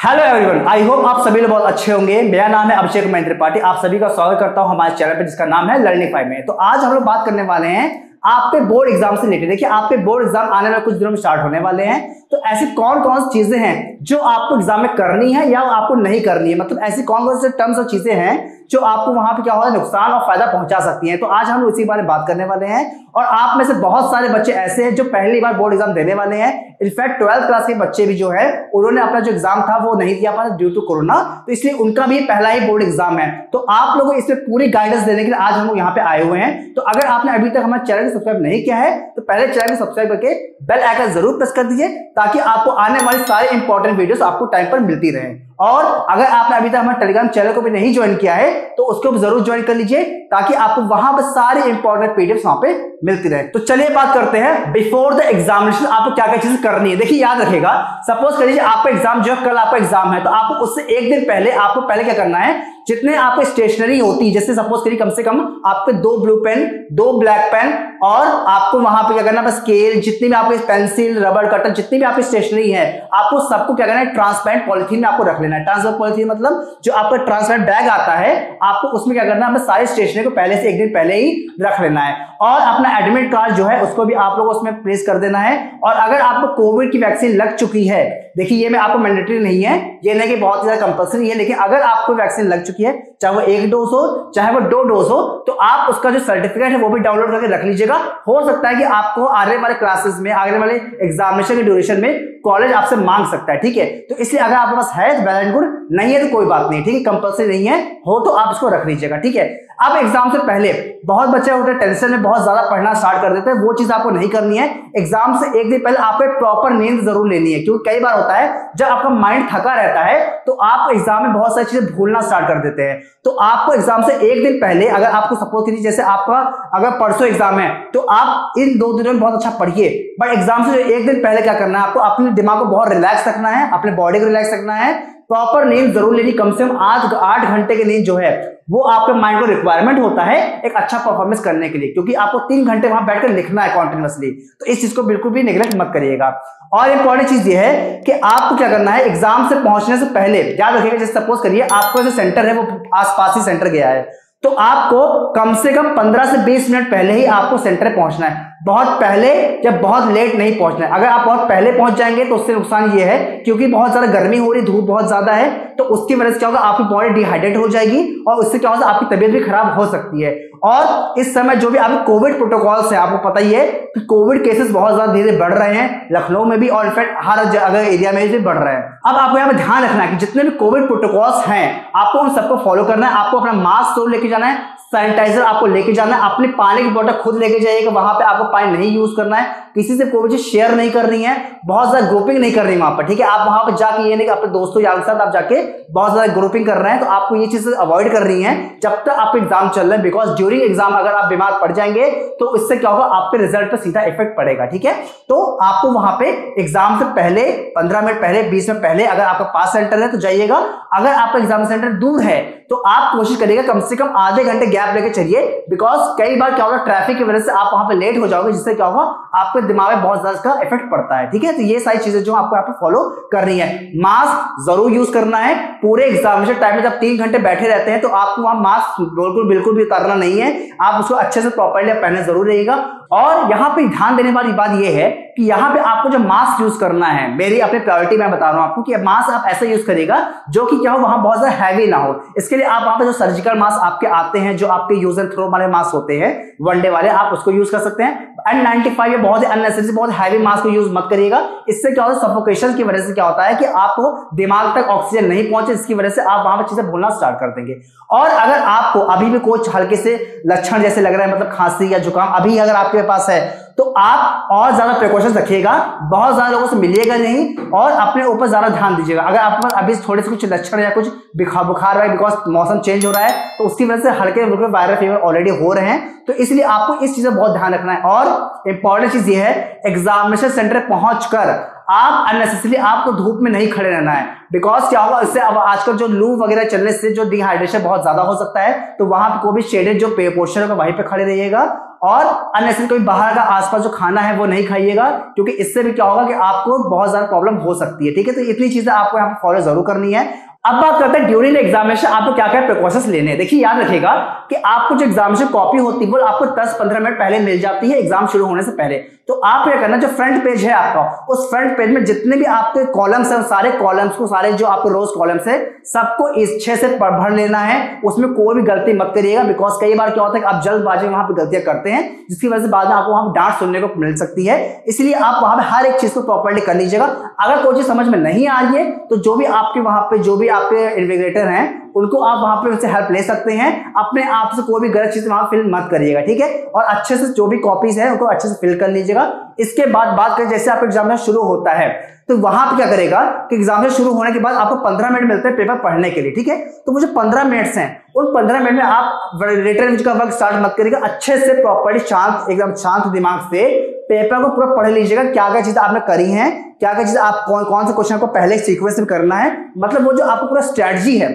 Hello everyone, I hope आप सभी लोग बहुत अच्छे होंगे। मेरा नाम है अभिषेक कुमार त्रिपाठी। आप सभी का स्वागत करता हूं हमारे चैनल पे जिसका नाम है लर्निंग में। तो आज हम लोग बात करने वाले हैं आपके बोर्ड एग्जाम से रिलेटेड। देखिए, आपके बोर्ड एग्जाम आने वाले कुछ दिनों में स्टार्ट होने वाले हैं, तो ऐसी कौन कौन सी चीजें हैं जो आपको एग्जाम में करनी है या आपको नहीं करनी है। मतलब ऐसी कौन कौन से टर्म्स और चीजें हैं जो आपको वहां पे क्या होगा नुकसान और फायदा पहुंचा सकती हैं। तो आज हम उसी बारे में बात करने वाले हैं। और आप में से बहुत सारे बच्चे ऐसे हैं जो पहली बार बोर्ड एग्जाम देने वाले हैं। इनफैक्ट 12th क्लास के बच्चे भी जो है उन्होंने अपना जो एग्जाम था वो नहीं दिया पाया ड्यू टू कोरोना, तो इसलिए उनका भी पहला ही बोर्ड एग्जाम है। तो आप लोगों को इसमें पूरी गाइडेंस देने के लिए आज हम लोग यहाँ पे आए हुए हैं। तो अगर आपने अभी तक हमारे चैनल को सब्सक्राइब नहीं किया है तो पहले चैनल को सब्सक्राइब करके बेल आइकन जरूर प्रेस कर दीजिए ताकि आपको आने वाली सारी इंपॉर्टेंट वीडियोस आपको टाइम पर मिलती रहे। और अगर आपने अभी तक हमारे टेलीग्राम चैनल को भी नहीं ज्वाइन किया है तो उसको भी जरूर ज्वाइन कर लीजिए ताकि आपको वहां पर सारी इंपॉर्टेंट पीडीएफ वहां पे मिलती रहे। तो चलिए बात करते हैं बिफोर द एग्जामिनेशन आपको क्या क्या चीजें करनी है। देखिए, याद रखिएगा, सपोज करिए आपका एग्जाम जो है कल आपका एग्जाम है, तो आपको उससे एक दिन पहले आपको पहले क्या करना है, जितने आपको स्टेशनरी होती है, जैसे सपोज करिए कम से कम आपके 2 ब्लू पेन, 2 ब्लैक पेन और आपको वहां पे क्या करना है, स्केल, जितनी भी आपके पेंसिल, रबर कटर, जितनी भी आपकी स्टेशनरी है, आपको सबको क्या करना है, ट्रांसपेरेंट पॉलिथीन में आपको रख लेना है। ट्रांसपेरेंट पॉलिथीन मतलब जो आपका ट्रांसपेरेंट बैग आता है, आपको उसमें क्या करना है, सारी स्टेशनरी को पहले से एक दिन पहले ही रख लेना है। और अपना एडमिट कार्ड जो है उसको भी आप लोग उसमें प्लेस कर देना है। और अगर आपको कोविड की वैक्सीन लग चुकी है, देखिए ये में आपको मैंडेटरी नहीं है, ये नहीं कि बहुत ज्यादा कंपल्सरी है, लेकिन अगर आपको वैक्सीन लग चुकी है, चाहे वो 1 डोज हो चाहे वो 2 डोज हो, तो आप उसका जो सर्टिफिकेट है वो भी डाउनलोड करके रख लीजिएगा। हो सकता है कि आपको आने वाले क्लासेस में, आने वाले एग्जामिनेशन के ड्यूरेशन में कॉलेज आपसे मांग सकता है, ठीक है। तो इसलिए अगर आपके पास है तो वेल एंड गुड, नहीं है तो कोई बात नहीं, ठीक है, कंपल्सरी नहीं है, हो तो आप इसको रख लीजिएगा, ठीक है। अब एग्जाम से पहले बहुत बच्चे होते हैं टेंशन में बहुत ज्यादा पढ़ना स्टार्ट कर देते हैं, वो चीज आपको नहीं करनी है। एग्जाम से एक दिन पहले आपको प्रॉपर नींद जरूर लेनी है, क्योंकि कई बार होता है जब आपका माइंड थका रहता है तो आप एग्जाम में बहुत सारी चीजें भूलना स्टार्ट कर देते हैं। तो आपको एग्जाम से एक दिन पहले, अगर आपको सपोज कीजिए जैसे आपका अगर परसों एग्जाम है तो आप इन 2 दिनों में बहुत अच्छा पढ़िए, बट एग्जाम से एक दिन पहले क्या करना है, आपको अपने दिमाग को बहुत रिलैक्स रखना है, अपने बॉडी को रिलैक्स रखना है, प्रॉपर नींद जरूर लेनी, कम से कम 8 घंटे की नींद जो है वो आपके माइंड को रिक्वायरमेंट होता है एक अच्छा परफॉर्मेंस करने के लिए, क्योंकि आपको 3 घंटे वहां बैठकर लिखना है कॉन्टिन्यूअसली। तो इस चीज को बिल्कुल भी नेग्लेक्ट मत करिएगा। और इंपॉर्टेंट चीज ये है कि आपको क्या करना है, एग्जाम से पहुंचने से पहले याद रखिएगा, जैसे सपोज करिए आपका जो सेंटर है वो आसपास ही सेंटर गया है, तो आपको कम से कम 15 से 20 मिनट पहले ही आपको सेंटर पहुंचना है। बहुत पहले या बहुत लेट नहीं पहुंचना है। अगर आप बहुत पहले पहुंच जाएंगे तो उससे नुकसान ये है, क्योंकि बहुत ज्यादा गर्मी हो रही, धूप बहुत ज्यादा है, तो उसकी वजह से क्या होगा, आपकी बॉडी डिहाइड्रेट हो जाएगी और उससे क्या होगा, आपकी तबीयत भी खराब हो सकती है। और इस समय जो भी आपके कोविड प्रोटोकॉल्स है, आपको पता ही है कि कोविड केसेस बहुत ज्यादा धीरे बढ़ रहे हैं, लखनऊ में भी और इनफैक्ट हर जगह एरिया में भी बढ़ रहे हैं। अब आपको यहाँ पे ध्यान रखना है कि जितने भी कोविड प्रोटोकॉल्स हैं आपको उन सबको फॉलो करना है। आपको अपना मास्क जरूर लेके जाना है, सैनिटाइजर आपको लेके जाना है, अपने पानी की बोतल खुद लेके जाइएगा, वहां पे आपको पानी नहीं यूज करना है, किसी से कोई चीज शेयर नहीं करनी है, बहुत ज्यादा ग्रुपिंग नहीं करनी है वहां पर, ठीक है। आप वहां पर जाके ये नहीं कि अपने दोस्तों यार के साथ आप जाके बहुत ज्यादा ग्रुपिंग कर रहे हैं, तो आपको ये चीज अवॉइड कर रही है जब तक आपके एग्जाम चल रहे हैं, बिकॉज ड्यूरिंग एग्जाम अगर आप बीमार पड़ जाएंगे तो इससे क्या होगा, आपके रिजल्ट पर सीधा इफेक्ट पड़ेगा, ठीक है। तो आपको वहां पे एग्जाम से पहले 15 मिनट पहले, 20 मिनट पहले अगर आपका पास सेंटर है तो जाइएगा। अगर आपका एग्जाम सेंटर दूर है तो आप कोशिश करिएगा कम से कम आधे घंटे गैप लेके चलिए, बिकॉज कई बार क्या होगा, ट्रैफिक की वजह से आप वहां पे लेट हो जाओगे, जिससे क्या होगा, आपके दिमाग में बहुत ज्यादा इसका इफेक्ट पड़ता है, ठीक है। तो ये सारी चीजें जो आपको यहाँ पे फॉलो करनी है। मास्क जरूर यूज करना है पूरे एग्जामिनेशन टाइम में। जब 3 घंटे बैठे रहते हैं तो आपको वहां मास्क बिल्कुल भी उतारना नहीं है, आप उसको अच्छे से प्रॉपर्ली पहनना जरूर रहेगा। और यहाँ पे ध्यान देने वाली बात यह है कि यहाँ पे आपको जो मास्क यूज करना है, मेरी अपनी प्रायोरिटी मैं बता रहा हूं आपको कि मास्क आप ऐसा यूज करिएगा जो कि क्या हो, वहां बहुत ज्यादा हैवी ना हो। इसके लिए आप वहां पे जो सर्जिकल मास्क आपके आते हैं, जो आपके यूज एंड थ्रो वाले मास्क होते हैं, वनडे वाले, आप उसको यूज कर सकते हैं। N95 ये बहुत ही अननेसेसरी, बहुत हैवी मास्क को यूज मत करिएगा। इससे क्या होता है, सफोकेशन की वजह से क्या होता है कि आपको दिमाग तक ऑक्सीजन नहीं पहुंचे, इसकी वजह से आप वहां पर चीजें भूलना स्टार्ट कर देंगे। और अगर आपको अभी भी कुछ हल्के से लक्षण जैसे लग रहा है, मतलब खांसी या जुकाम अभी अगर आपके पास है, तो आप और ज्यादा प्रिकॉशंस रखिएगा, बहुत ज्यादा लोगों से मिलिएगा नहीं और अपने ऊपर ज्यादा ध्यान दीजिएगा। अगर आपके पास अभी थोड़े से कुछ लक्षण या कुछ बुखार है, बिकॉज मौसम चेंज हो रहा है, तो उसकी वजह से हल्के फुल्के वायरल फीवर ऑलरेडी हो रहे हैं, तो इसलिए आपको इस चीज में बहुत ध्यान रखना है। और इंपॉर्टेंट चीज ये है, एग्जामिनेशन सेंटर पहुंचकर आप अननेसेसरी आपको धूप में नहीं खड़े रहना है। बिकॉज क्या होगा इससे, अब आजकल जो लू वगैरह चलने से जो डिहाइड्रेशन बहुत ज्यादा हो सकता है, तो वहां पे कोई भी शेडेड जो पोर्शन होगा वहीं पे खड़े रहिएगा और अननेसेसरी कोई बाहर का आसपास जो खाना है वो नहीं खाइएगा, क्योंकि इससे भी क्या होगा कि आपको बहुत ज्यादा प्रॉब्लम हो सकती है। ठीक है, तो इतनी चीजें आपको यहाँ पे फॉलो जरूर करनी है। अब बात करते हैं ड्यूरिंग एग्जामिनेशन आपको क्या क्या प्रिकॉशंस लेने हैं। देखिए याद रखिएगा कि आपको जो एग्जामिनेशन कॉपी होती है वो आपको 10-15 मिनट पहले मिल जाती है एग्जाम शुरू होने से पहले। तो आप क्या करना, जो फ्रंट पेज है आपका, उस फ्रंट पेज में जितने भी आपके कॉलम्स हैं सारे कॉलम्स को, सारे जो आपके रोज कॉलम्स है सबको अच्छे से भर लेना है, उसमें कोई भी गलती मत करिएगा। बिकॉज कई बार क्या होता है कि आप जल्दबाजी में वहां पे गलतियां करते हैं, जिसकी वजह से बाद में आपको वहां पे डांट सुनने को मिल सकती है। इसलिए आप वहां पे हर एक चीज को प्रॉपर्ली कर लीजिएगा। अगर कोई चीज समझ में नहीं आ रही है तो जो भी आपके वहां पे जो भी आपके इन्विजिलेटर हैं उनको आप वहां पे उनसे हेल्प ले सकते हैं। अपने आप से कोई भी गलत चीज वहां फिल मत करिएगा, ठीक है। और अच्छे से जो भी कॉपीज है उनको अच्छे से फिल कर लीजिएगा। इसके बाद बात करें जैसे आपका एग्जामिनेशन शुरू होता है तो वहां पे क्या करेगा कि एग्जामिनेशन शुरू होने के बाद आपको 15 मिनट मिलते हैं पेपर पढ़ने के लिए, ठीक है। तो वो जो 15 मिनट्स हैं उन 15 मिनट में आप रिटन का वर्क स्टार्ट मत करिएगा, अच्छे से प्रॉपर्ली शांत एकदम शांत दिमाग से पेपर को पूरा पढ़ लीजिएगा। क्या क्या चीज आपने करी है, क्या क्या चीज आप कौन से क्वेश्चन को पहले सीक्वेंस में करना है, मतलब वो जो आपको पूरा स्ट्रेटजी है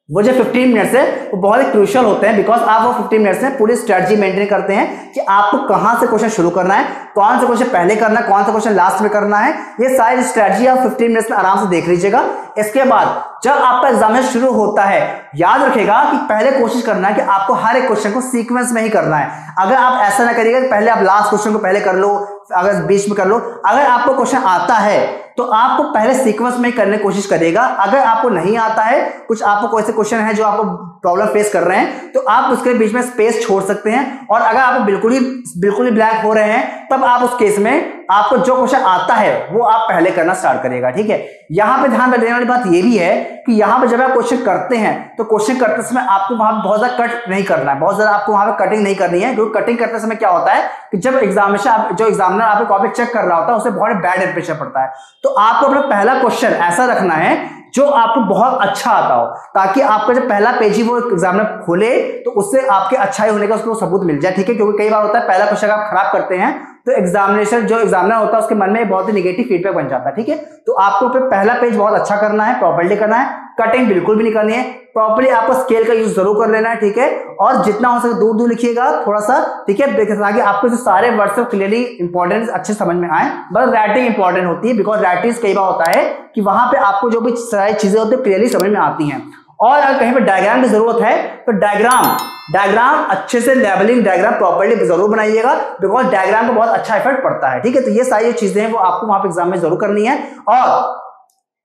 वो जो 15 मिनट्स है वो बहुत ही क्रूशियल होते हैं। बिकॉज आप वो 15 मिनट्स में पूरी स्ट्रेटजी मेंटेन करते हैं कि आपको कहां से क्वेश्चन शुरू करना है, कौन सा क्वेश्चन पहले करना है, कौन सा क्वेश्चन लास्ट में करना है। ये सारी स्ट्रेटजी आप 15 मिनट्स में आराम से देख लीजिएगा। इसके बाद जब आपका एग्जामिनेशन शुरू होता है याद रखिएगा कि पहले कोशिश करना है कि आपको हर एक क्वेश्चन को सीक्वेंस में ही करना है। अगर आप ऐसा ना करिएगा पहले आप लास्ट क्वेश्चन को पहले कर लो, अगर बीच में कर लो। अगर आपको क्वेश्चन आता है तो आपको पहले सीक्वेंस में ही करने की कोशिश करिएगा। अगर आपको नहीं आता है, कुछ आपको कोई से क्वेश्चन है जो आपको प्रॉब्लम फेस कर रहे हैं, तो आप उसके बीच में स्पेस छोड़ सकते हैं। और अगर आप बिल्कुल ही ब्लैंक हो रहे हैं तब आप उस केस में आपको जो क्वेश्चन आता है वो आप पहले करना स्टार्ट करिएगा, ठीक है। यहां पे ध्यान देने वाली बात ये भी है कि यहां पे जब आप क्वेश्चन करते हैं तो क्वेश्चन करते समय आपको वहां बहुत ज्यादा कट नहीं करना है, बहुत ज्यादा आपको वहां पे कटिंग नहीं करनी है। क्योंकि कटिंग करते समय क्या होता है कि जब एग्जामिनेशन जो एग्जामिनर आपकी कॉपी चेक कर रहा होता है उसे बहुत बैड इंप्रेशन पड़ता है। तो आपको अपना पहला क्वेश्चन ऐसा रखना है जो आपको बहुत अच्छा आता हो, ताकि आपका जो पहला पेज ही वो एग्जामिनर खोले तो उससे आपके अच्छाई होने का उसको सबूत मिल जाए, ठीक है। क्योंकि कई बार होता है पहला क्वेश्चन आप खराब करते हैं तो एग्जामिनेशन जो एग्जामिनर होता है उसके मन में बहुत ही नेगेटिव फीडबैक बन जाता है, ठीक है। तो आपको पहला पेज बहुत अच्छा करना है, प्रॉपर्ली करना है, कटिंग बिल्कुल भी नहीं करनी है, प्रॉपर्ली आपको स्केल का यूज जरूर कर लेना है, ठीक है। और जितना हो सके दूर दूर लिखिएगा थोड़ा सा, ठीक है, ताकि आपको जो सारे वर्ड्स क्लियरली इंपॉर्टेंट अच्छे समझ में आए। बस राइटिंग इंपॉर्टेंट होती है, बिकॉज राइटिंग कई बार होता है कि वहां पे आपको जो भी सारी चीजें होती है क्लियरली समझ में आती हैं। और अगर कहीं पे डायग्राम की जरूरत है तो डायग्राम अच्छे से लेबलिंग डायग्राम प्रॉपर्ली जरूर बनाइएगा, बिकॉज डायग्राम का बहुत अच्छा इफेक्ट पड़ता है, ठीक है। तो ये सारी चीजें हैं वो आपको वहां पे एग्जाम में जरूर करनी है। और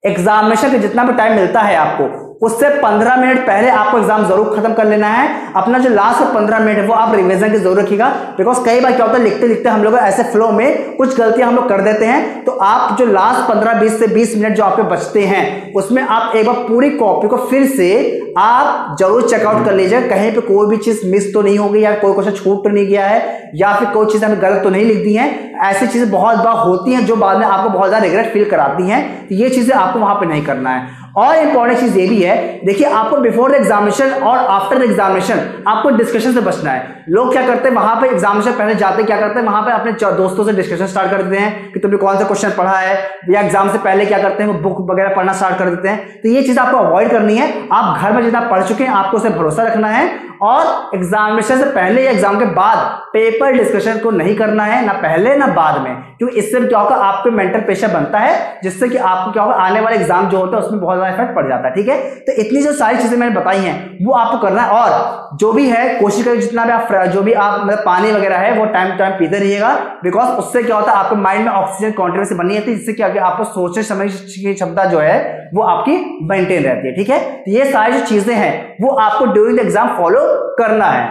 एग्जामिनेशन का जितना भी टाइम मिलता है आपको उससे 15 मिनट पहले आपको एग्जाम जरूर खत्म कर लेना है। अपना जो लास्ट 15 मिनट है वो आप रिवीजन की जरूर रखिएगा, बिकॉज कई बार क्या होता है लिखते लिखते हम लोग ऐसे फ्लो में कुछ गलतियां हम लोग कर देते हैं। तो आप जो लास्ट 15-20 से 20 मिनट जो आपके बचते हैं उसमें आप एक बार पूरी कॉपी को फिर से आप जरूर चेकआउट कर लीजिए, कहीं पे कोई भी चीज मिस तो नहीं हो गई या कोई क्वेश्चन छूट तो नहीं गया है या फिर कोई चीज हमें गलत तो नहीं लिख दी है। ऐसी चीजें बहुत बार होती हैं जो बाद में आपको बहुत ज्यादा रिग्रेट फील कराती हैं। तो ये चीजें आपको वहां पे नहीं करना है। और इंपॉर्टेंट चीज ये भी है, देखिए आपको बिफोर द एग्जामिनेशन और आफ्टर द एग्जामिनेशन आपको डिस्कशन से बचना है। लोग क्या करते हैं वहां पे एग्जामिनेशन पहले जाते क्या करते हैं वहां पे अपने दोस्तों से डिस्कशन स्टार्ट कर देते हैं कि तुमने कौन सा क्वेश्चन पढ़ा है, या एग्जाम से पहले क्या करते हैं वो बुक वगैरह पढ़ना स्टार्ट कर देते हैं। तो ये चीज आपको अवॉइड करनी है। आप घर में जितना पढ़ चुके हैं आपको उसे भरोसा रखना है। और एग्जामिनेशन से पहले या एग्जाम के बाद पेपर डिस्कशन को नहीं करना है, ना पहले ना बाद में, क्योंकि इससे क्या होगा आपको मेंटल प्रेशर बनता है जिससे कि आपको क्या होगा आने वाले एग्जाम जो होता है उसमें बहुत ज्यादा इफेक्ट पड़ जाता है, ठीक है। तो इतनी जो सारी चीजें मैंने बताई हैं वो आपको करना है। और जो भी है कोशिश करिए जितना भी आप जो भी आप मतलब पानी वगैरह है वो टाइम टू टाइम पीते रहिएगा, बिकॉज उससे क्या होता है आपके माइंड में ऑक्सीजन कॉन्टिन्यूस बनी रहती है, जिससे क्या आपको सोचने समझने की क्षमता जो है वो आपकी मेंटेन रहती है, ठीक है। तो ये सारी जो चीजें हैं वो आपको ड्यूरिंग द एग्जाम फॉलो करना है।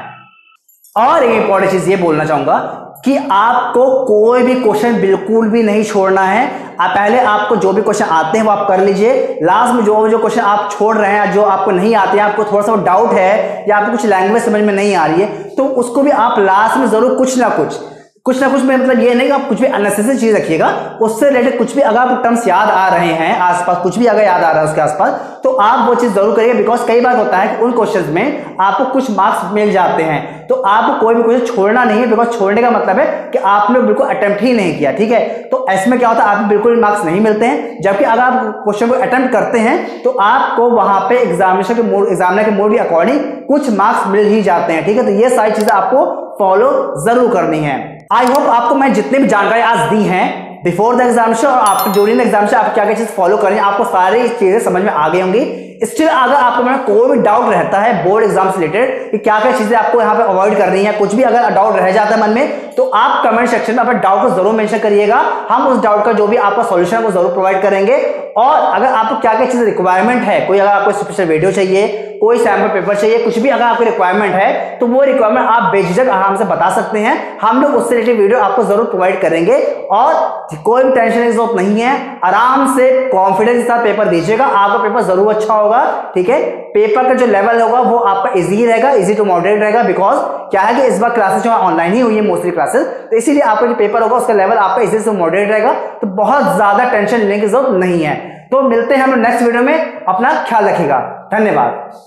और एक इंपॉर्टेंट चीज ये बोलना चाहूंगा कि आपको कोई भी क्वेश्चन बिल्कुल भी नहीं छोड़ना है। पहले आपको जो भी क्वेश्चन आते हैं वो आप कर लीजिए, लास्ट में जो क्वेश्चन आप छोड़ रहे हैं जो आपको नहीं आते हैं, आपको थोड़ा सा डाउट है या आपको कुछ लैंग्वेज समझ में नहीं आ रही है, तो उसको भी आप लास्ट में जरूर कुछ ना कुछ कुछ ना कुछ में मतलब ये नहीं कि आप कुछ भी अननेसेसरी चीज रखिएगा, उससे रिलेटेड कुछ भी अगर आपको टर्म्स याद आ रहे हैं आसपास, कुछ भी अगर याद आ रहा है उसके आसपास, तो आप वो चीज जरूर करिए। बिकॉज कई बार होता है कि उन क्वेश्चंस में आपको कुछ मार्क्स मिल जाते हैं, तो आपको कोई भी क्वेश्चन छोड़ना नहीं है। बिकॉज छोड़ने का मतलब है कि आपने बिल्कुल अटेम्प्ट ही नहीं किया, ठीक है। तो ऐसे क्या होता है, आपको बिल्कुल मार्क्स नहीं मिलते हैं। जबकि अगर आप क्वेश्चन को अटेम्प्ट करते हैं तो आपको वहां पे एग्जामिनेशन के मोड के अकॉर्डिंग कुछ मार्क्स मिल ही जाते हैं, ठीक है। तो ये सारी चीजें आपको फॉलो जरूर करनी है। आई होप आपको मैं जितनी भी जानकारी आज दी हैं बिफोर द एग्जामिनेशन और आफ्टर ड्यूरिंग द एग्जामिनेशन, आप क्या क्या चीज फॉलो करें, आपको सारी चीजें समझ में आ गई होंगी। स्टिल अगर आपको मेरा कोई भी डाउट रहता है बोर्ड एग्जाम से रिलेटेड कि क्या क्या चीजें आपको यहाँ पे अवॉइड करनी है, कुछ भी अगर डाउट रह जाता है मन में, तो आप कमेंट सेक्शन में अपने डाउट को जरूर मेंशन करिएगा। हम उस डाउट का जो भी आपका सॉल्यूशन को जरूर प्रोवाइड करेंगे। और अगर आपको क्या क्या चीज रिक्वायरमेंट है, कोई अगर आपको स्पेशल वीडियो चाहिए, कोई सैंपल पेपर चाहिए, कुछ भी अगर आपकी रिक्वायरमेंट है, तो वो रिक्वायरमेंट आप बेझिझक आराम से बता सकते हैं। हम लोग उससे रिलेटेड वीडियो आपको जरूर प्रोवाइड करेंगे। और कोई भी टेंशन की जरूरत नहीं है, आराम से कॉन्फिडेंस के साथ पेपर दीजिएगा, आपका पेपर जरूर अच्छा होगा, ठीक है। पेपर का जो लेवल होगा वो आपका इजी रहेगा, इजी टू मॉडरेट रहेगा। बिकॉज क्या है कि इस बार क्लासेस जो ऑनलाइन ही हुई है मोस्टली क्लासेस, तो इसीलिए आपका जो पेपर होगा उसका लेवल आपका इजी टू मॉडरेट रहेगा। तो बहुत ज्यादा टेंशन लेने की जरूरत नहीं है। तो मिलते हैं हम नेक्स्ट वीडियो में, अपना ख्याल रखिएगा। धन्यवाद।